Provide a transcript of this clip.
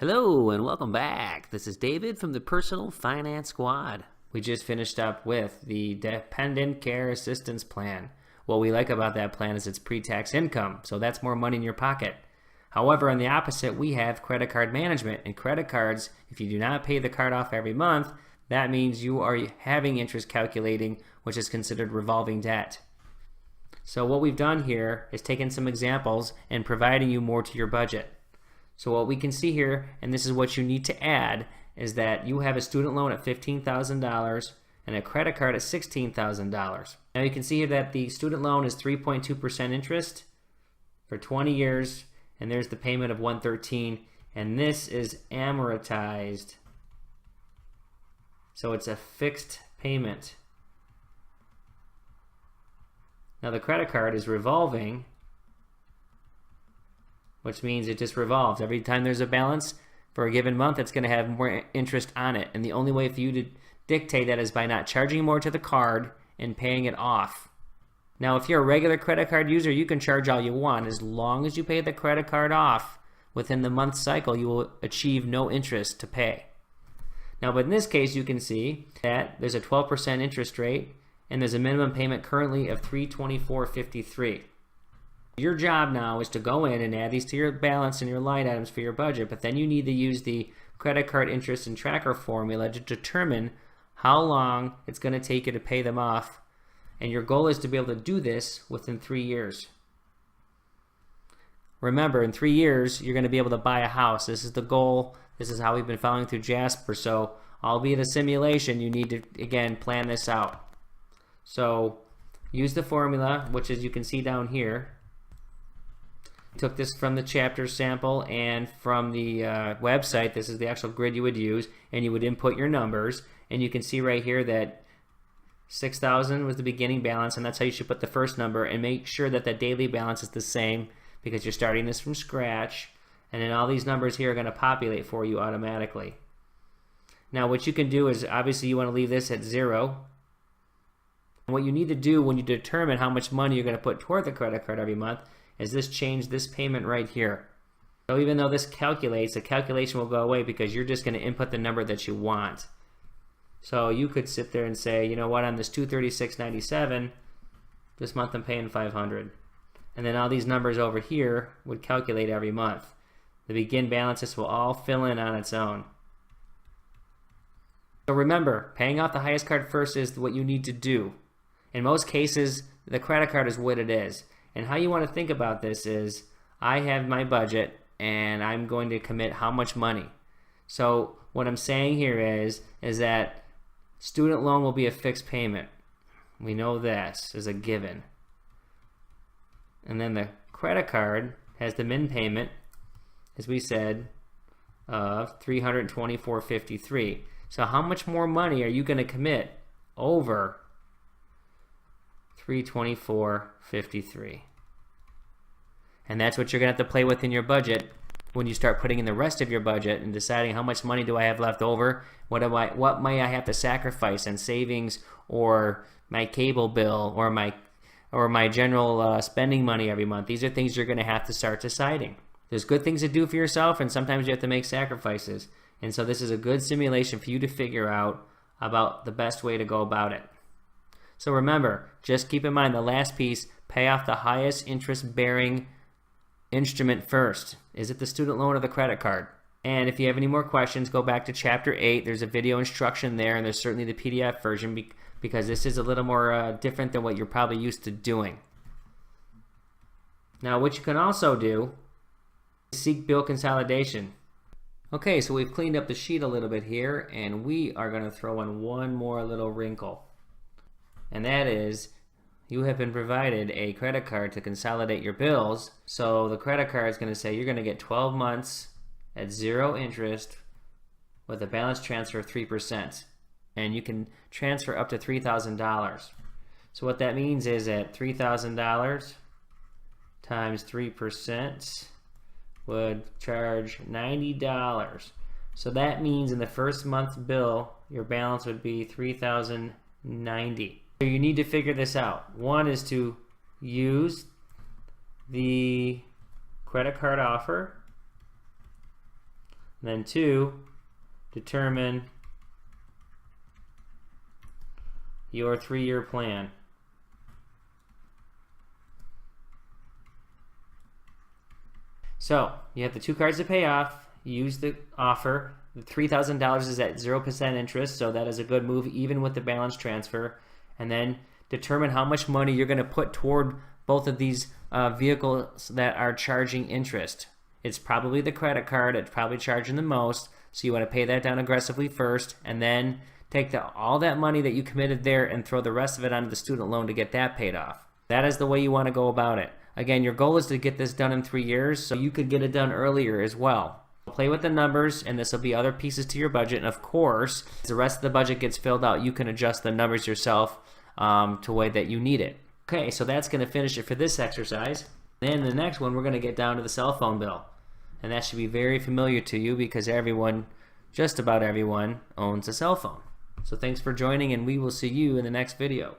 Hello and welcome back. This is David from the Personal Finance Squad. We just finished up with the Dependent Care Assistance Plan. What we like about that plan is it's pre-tax income, so that's more money in your pocket. However, on the opposite, we have credit card management. And credit cards, if you do not pay the card off every month, that means you are having interest calculating, which is considered revolving debt. So what we've done here is taken some examples and providing you more to your budget. So what we can see here, and this is what you need to add, is that you have a student loan at $15,000 and a credit card at $16,000. Now you can see here that the student loan is 3.2% interest for 20 years, and there's the payment of $113, and this is amortized. So it's a fixed payment. Now the credit card is revolving, which means it just revolves. Every time there's a balance for a given month, it's going to have more interest on it. And the only way for you to dictate that is by not charging more to the card and paying it off. Now, if you're a regular credit card user, you can charge all you want. As long as you pay the credit card off within the month cycle, you will achieve no interest to pay. Now, but in this case, you can see that there's a 12% interest rate, and there's a minimum payment currently of $324.53. Your job now is to go in and add these to your balance and your line items for your budget, but then you need to use the credit card interest and tracker formula to determine how long it's going to take you to pay them off. And your goal is to be able to do this within 3 years. Remember, in 3 years, you're going to be able to buy a house. This is the goal. This is how we've been following through Jasper. So, albeit a simulation, you need to, again, plan this out. So, use the formula, which as you can see down here. Took this from the chapter sample and from the website. This is the actual grid you would use, and you would input your numbers, and you can see right here that 6,000 was the beginning balance, and that's how you should put the first number, and make sure that the daily balance is the same because you're starting this from scratch, and then all these numbers here are going to populate for you automatically. Now what you can do is obviously you want to leave this at 0. And what you need to do when you determine how much money you're going to put toward the credit card every month is change this payment right here. So even though this calculates, the calculation will go away because you're just going to input the number that you want. So you could sit there and say, you know what, on this $236.97, this month I'm paying $500. And then all these numbers over here would calculate every month. The begin balances will all fill in on its own. So remember, paying off the highest card first is what you need to do. In most cases, the credit card is what it is. And how you want to think about this is, I have my budget and I'm going to commit how much money. So what I'm saying here is that student loan will be a fixed payment. We know this is a given. And then the credit card has the min payment, as we said, of $324.53. So how much more money are you going to commit over $324.53? And that's what you're going to have to play with in your budget when you start putting in the rest of your budget and deciding how much money do I have left over, what may I have to sacrifice in savings or my cable bill or my general spending money every month. These are things you're going to have to start deciding. There's good things to do for yourself, and sometimes you have to make sacrifices. And so this is a good simulation for you to figure out about the best way to go about it. So remember, just keep in mind the last piece, pay off the highest interest bearing instrument first. Is it the student loan or the credit card? And if you have any more questions, go back to chapter 8. There's a video instruction there, and there's certainly the PDF version because this is a little more different than what you're probably used to doing. Now what you can also do is seek bill consolidation. Okay, so we've cleaned up the sheet a little bit here, and we are going to throw in one more little wrinkle. And that is, you have been provided a credit card to consolidate your bills. So the credit card is going to say you're going to get 12 months at 0 interest with a balance transfer of 3%. And you can transfer up to $3,000. So what that means is that $3,000 times 3% would charge $90. So that means in the first month's bill, your balance would be $3,090. So you need to figure this out. One is to use the credit card offer Then 2, determine your 3-year plan. So you have the 2 cards to pay off. You use the offer. The $3,000 is at 0% interest, so that is a good move even with the balance transfer. And then determine how much money you're going to put toward both of these vehicles that are charging interest. It's probably the credit card. It's probably charging the most, so you want to pay that down aggressively first, and then take all that money that you committed there and throw the rest of it onto the student loan to get that paid off. That is the way you want to go about it. Again, your goal is to get this done in 3 years, so you could get it done earlier as well. Play with the numbers, and this will be other pieces to your budget. And of course, as the rest of the budget gets filled out, you can adjust the numbers yourself to the way that you need it. Okay, so that's going to finish it for this exercise. Then the next one, we're going to get down to the cell phone bill. And that should be very familiar to you because everyone, just about everyone, owns a cell phone. So thanks for joining, and we will see you in the next video.